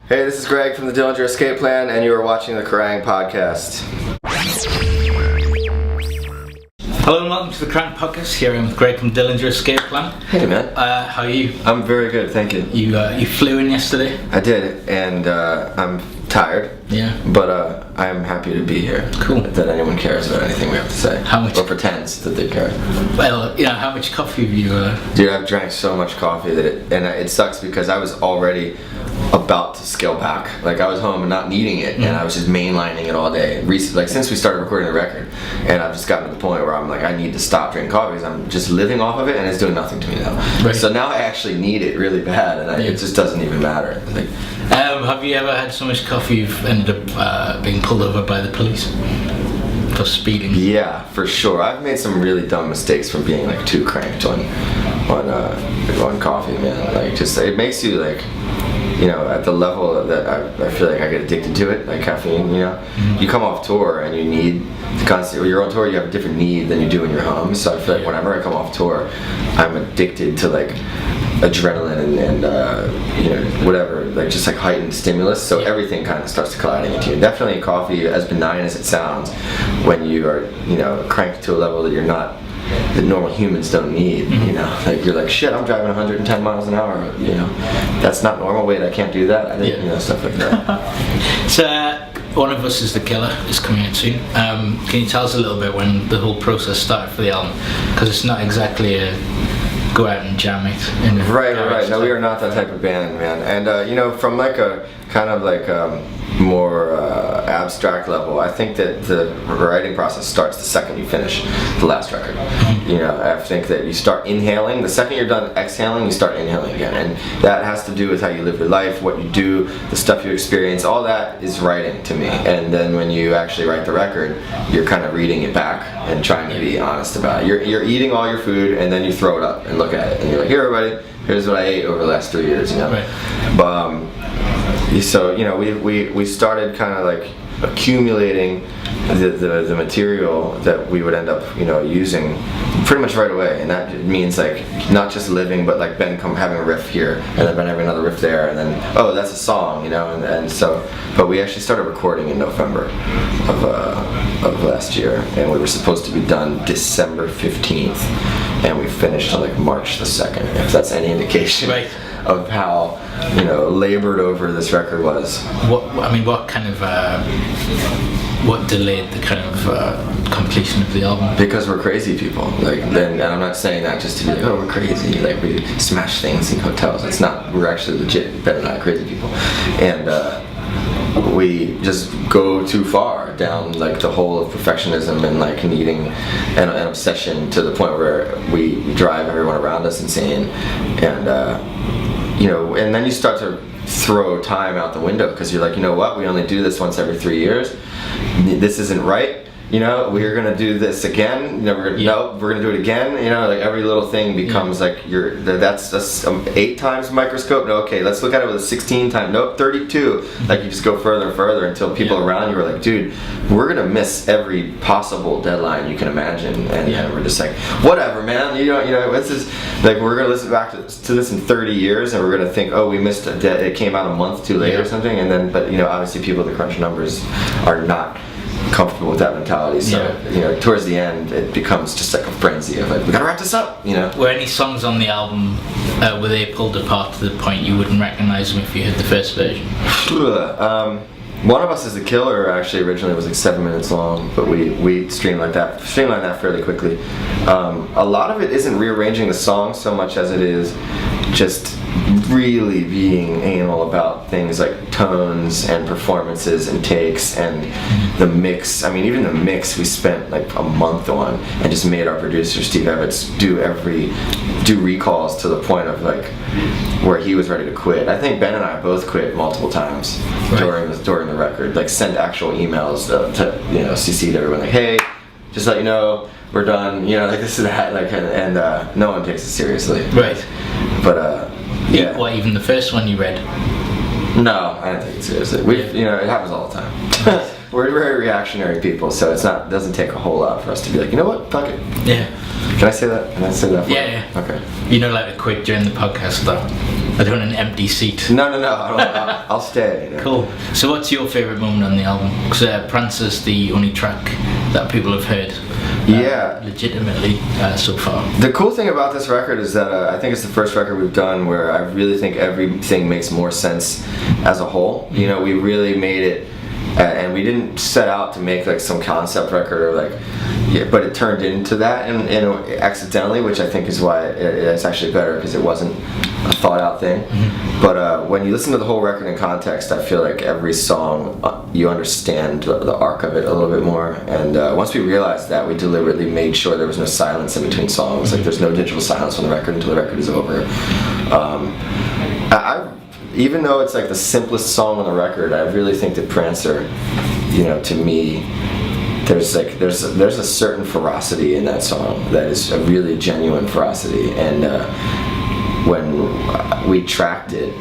Hey, this is Greg from the Dillinger Escape Plan, and you are watching the Kerrang podcast. Hello and welcome to the Kerrang podcast. Here I'm with Greg from Dillinger Escape Plan. Hey man. How are you? I'm very good, thank you. You flew in yesterday? I did, and I'm tired. Yeah. But I'm happy to be here. Cool. That anyone cares about anything we have to say. How much? Or pretends that they care. Well, how much coffee have you? Dude, I've drank so much coffee that it sucks because I was already about to scale back. Like I was home and not needing it, and I was just mainlining it all day. Like since we started recording the record, and I've just gotten to the point where I'm like, I need to stop drinking coffee because I'm just living off of it, and it's doing nothing to me now. Right. So now I actually need it really bad, and it just doesn't even matter. Like, have you ever had so much coffee you've ended up being pulled over by the police for speeding? Yeah, for sure. I've made some really dumb mistakes from being like too cranked on coffee, man. Like just it makes you like, you know, at the level that I feel like I get addicted to it, like caffeine, you know. You come off tour and you need constantly, when you're on tour you have a different need than you do when you're home. So I feel like whenever I come off tour, I'm addicted to like adrenaline and you know, whatever, like just like heightened stimulus. So everything kind of starts colliding into you. Definitely coffee, as benign as it sounds, when you are, you know, cranked to a level that you're not, that normal humans don't need, you know, like you're like, shit, I'm driving 110 miles an hour, you know, that's not normal, wait, I can't do that, I think, you know, stuff like that. So, One of Us is the Killer is coming out soon. Can you tell us a little bit when the whole process started for the album? Because it's not exactly a go out and jam it. Right. No, we are not that type of band, man. And you know, from like a kind of like more abstract level, I think that the writing process starts the second you finish the last record. You know, I think that you start inhaling. The second you're done exhaling, you start inhaling again, and that has to do with how you live your life, what you do, the stuff you experience. All that is writing to me. And then when you actually write the record, you're kind of reading it back and trying to be honest about it. You're eating all your food, and then you throw it up and look at it, and you're like, here, everybody, here's what I ate over the last 3 years. You know. Right. But so you know, we started kind of like accumulating the material that we would end up, you know, using pretty much right away, and that means like not just living, but like Ben having a riff here, and then Ben having another riff there, and then oh, that's a song, you know, and so, but we actually started recording in November of last year, and we were supposed to be done December 15th, and we finished on like March the 2nd, if that's any indication. Right. Of how, you know, labored over this record was. What kind of what delayed the kind of completion of the album? Because we're crazy people. Like, and I'm not saying that just to be like, oh, we're crazy. Like we smash things in hotels. It's not. We're actually legit. Better not crazy people, and we just go too far down like the hole of perfectionism and like needing an obsession to the point where we drive everyone around us insane, and you know, and then you start to throw time out the window because you're like, you know what, we only do this once every 3 years. This isn't right. You know, we're gonna do this again. You know, we're gonna do it again. You know, like every little thing becomes like that's 8 times microscope. No, okay, let's look at it with a 16 times. Nope, 32. Like you just go further and further until people around you are like, dude, we're gonna miss every possible deadline you can imagine, and we're just like, whatever, man. You know, this is like we're gonna listen back to this in 30 years, and we're gonna think, oh, we missed it. It came out a month too late or something, and then, but you know, obviously people that crunch numbers are not comfortable with that mentality, so you know, towards the end it becomes just like a frenzy of like, we gotta wrap this up, you know. Were any songs on the album were they pulled apart to the point you wouldn't recognize them if you heard the first version? One of Us is the Killer actually originally was like 7 minutes long, but we streamlined that fairly quickly. A lot of it isn't rearranging the song so much as it is just really being anal about things like tones and performances and takes and the mix. I mean, even the mix we spent like a month on, and just made our producer Steve Evans do recalls to the point of like where he was ready to quit. I think Ben and I both quit multiple times during the record. Like send actual emails to, you know, CC to everyone like, hey, just let you know we're done. You know, like this is that. Like and no one takes it seriously. Right. But yeah. What, even the first one you read? No, I didn't take it seriously. You know, it happens all the time. We're very reactionary people, so doesn't take a whole lot for us to be like, you know what, fuck it. Yeah. Can I say that? Can I say that? Yeah. Okay. You know, like to quit during the podcast though. I don't want an empty seat. No, I'll stay. You know? Cool. So what's your favourite moment on the album? Because Prancer's the only track that people have heard legitimately so far. The cool thing about this record is that I think it's the first record we've done where I really think everything makes more sense as a whole. You know, we really made it, and we didn't set out to make like some concept record or like, but it turned into that and accidentally, which I think is why it's actually better, because it wasn't a thought out thing. But when you listen to the whole record in context, I feel like every song you understand the arc of it a little bit more. And once we realized that, we deliberately made sure there was no silence in between songs. Like there's no digital silence on the record until the record is over. Even though it's like the simplest song on the record, I really think that Prancer, you know, to me, there's a certain ferocity in that song that is a really genuine ferocity. And when we tracked it,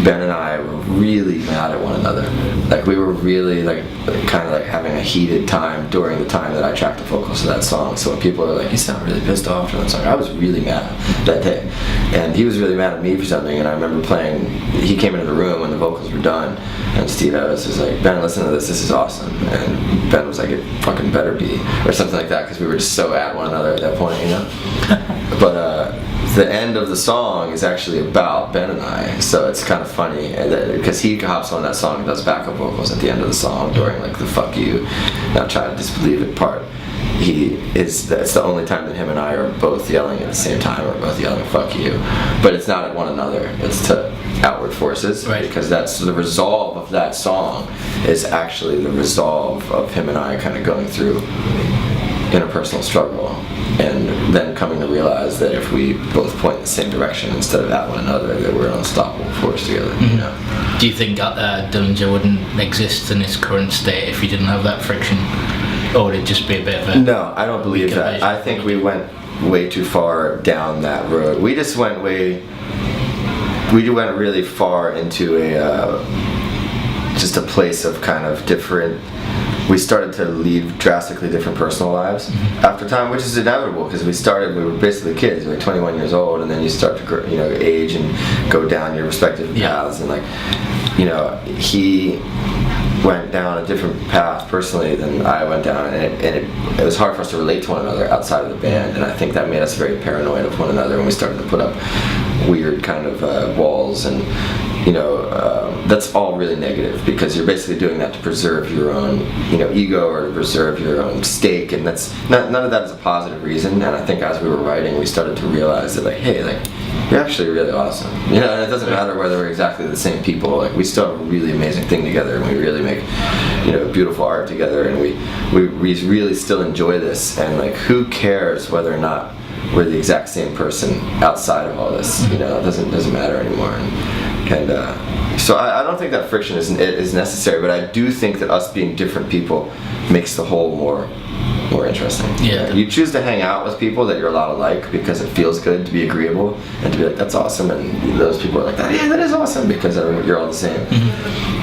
Ben and I were really mad at one another. Like we were really like kind of like having a heated time during the time that I tracked the vocals of that song. So when people are like, "You sound really pissed off," from that song, I was really mad that day, and he was really mad at me for something. And I remember playing. He came into the room when the vocals were done, and Steve Evans was like, "Ben, listen to this. This is awesome." And Ben was like, "It fucking better be," or something like that, because we were just so at one another at that point, you know. But the end of the song is actually about Ben and I, so it's kind of funny because he hops on that song and does backup vocals at the end of the song during like the "fuck you, not try to disbelieve it" part. It's the only time that him and I are both yelling at the same time. We're both yelling "fuck you," but it's not at one another. It's to outward forces, right? Because that's the resolve of that song. Is actually the resolve of him and I kind of going through interpersonal struggle, and then coming to realize that if we both point in the same direction instead of at one another, that we're an unstoppable force together. You know? Do you think Dillinger wouldn't exist in its current state if you didn't have that friction, or would it just be a bit of a... No, I don't believe that. I think we went way too far down that road. We just went really far into just a place of kind of different... We started to lead drastically different personal lives after time, which is inevitable because we were basically kids, we were 21 years old, and then you start to grow, age and go down your respective paths, and like, he went down a different path personally than I went down, and it was hard for us to relate to one another outside of the band, and I think that made us very paranoid of one another, and we started to put up weird kind of walls, and that's all really negative because you're basically doing that to preserve your own ego or to preserve your own stake, and that's none of that is a positive reason. And I think as we were writing, we started to realize that you're actually really awesome, and it doesn't matter whether we're exactly the same people, we still have a really amazing thing together, and we really make beautiful art together, and we really still enjoy this, and who cares whether or not we're the exact same person outside of all this. It doesn't matter anymore, and so I don't think that friction is necessary, but I do think that us being different people makes the whole more interesting. Yeah. You choose to hang out with people that you're allowed to like because it feels good to be agreeable and to be like, that's awesome, and those people are like, yeah, that is awesome, because you're all the same.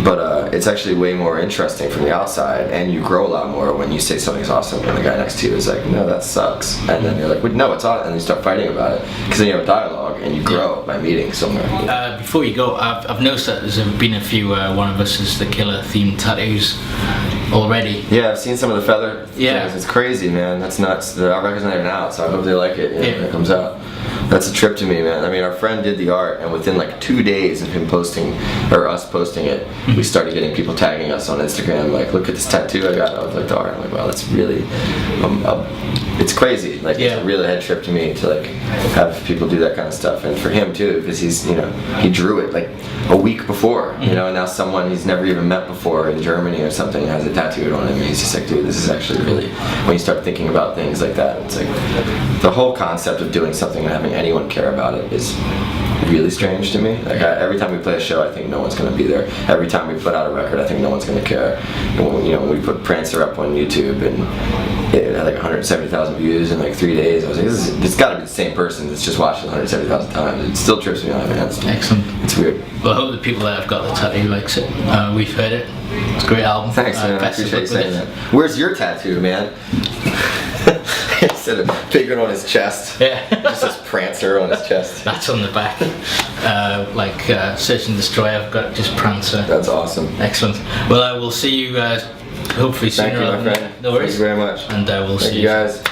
But it's actually way more interesting from the outside, and you grow a lot more when you say something's awesome and the guy next to you is like, no, that sucks, and then you're like, well, no, it's awesome, and you start fighting about it because then you have a dialogue and you grow by meeting somewhere. Before you go, I've noticed that there's been a few One of Us is the Killer themed tattoos already. Yeah, I've seen some of the feather things. It's crazy, man. That's nuts. Our record's not even out, so I hope they like it when it comes out. That's a trip to me, man. I mean, our friend did the art, and within 2 days of him posting, or us posting it, we started getting people tagging us on Instagram, look at this tattoo I got of the art. I'm like, wow, that's really, it's crazy. It's a really head trip to me to have people do that kind of stuff, and for him too, because he's, he drew it a week before, and now someone he's never even met before in Germany or something has it tattooed on him, and he's just like, dude, this is actually really, when you start thinking about things like that, it's the whole concept of doing something and having anyone care about it is really strange to me. Every time we play a show, I think no one's going to be there. Every time we put out a record, I think no one's going to care. And when we put Prancer up on YouTube and it had 170,000 views in 3 days, I was like, it's got to be the same person that's just watched it 170,000 times. It still trips me out, man. Excellent. It's weird. Well, I hope the people that have got the tattoo likes it. We've heard it. It's a great album. Thanks, man. I appreciate you saying that. Where's your tattoo, man? Instead of Penguin on his chest. Yeah. Just says Prancer on his chest. That's on the back. Like Search and Destroy, I've got just Prancer. That's awesome. Excellent. Well, I will see you hopefully sooner. Thank you, my friend. No worries. Thank you very much. And we'll Thank see you guys.